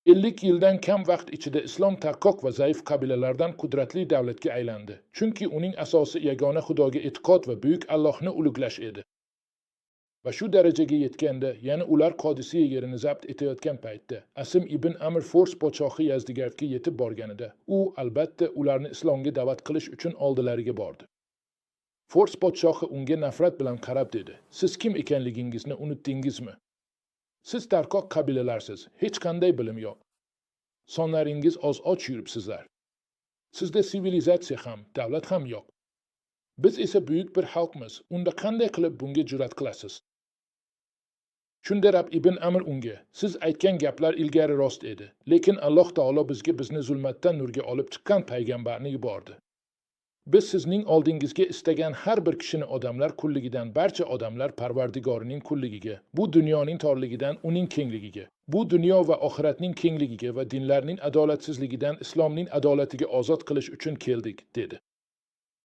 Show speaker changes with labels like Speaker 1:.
Speaker 1: 50 yildan kam vaqt ichida islom tarqoq va zaif qabilalardan qudratli davlatga aylandi. Chunki uning asosi yagona Xudoga e'tiqod va buyuk Allohni ulug'lash edi. Va shu darajaga yetganda, yana ular Qodisiya yerini zabt etayotgan paytda, Asim ibn Amr Fors podshohi Yazdigerdga yetib borganida, u albatta ularni islomga da'vat qilish uchun oldilariga bordi. Fors podshohi unga nafrat bilan qarab dedi: "Siz kim ekanligingizni unutdingizmi? Siz tarqoq qabilalarsiz, hech qanday bilim yo'q. Sonlaringiz och yuribsizlar. Sizda sivilizatsiya ham, davlat ham yo'q. Biz esa buyuk bir xalqmiz. Unda qanday qilib bunga jur'at qilasiz?" Shunda Rab ibn Amr unga: "Siz aytgan gaplar ilgari rost edi, lekin Alloh taolo bizga bizni zulmatdan nurga olib chiqqan payg'ambarni yubordi. Biz sizning oldingizga istagan har bir kishini odamlar qulligidan barcha odamlar Parvardigorining qulligiga, bu dunyoning torligidan uning kengligiga, bu dunyo va oxiratning kengligiga va dinlarning adolatsizligidan islomning adolatiga ozod qilish uchun keldik", dedi.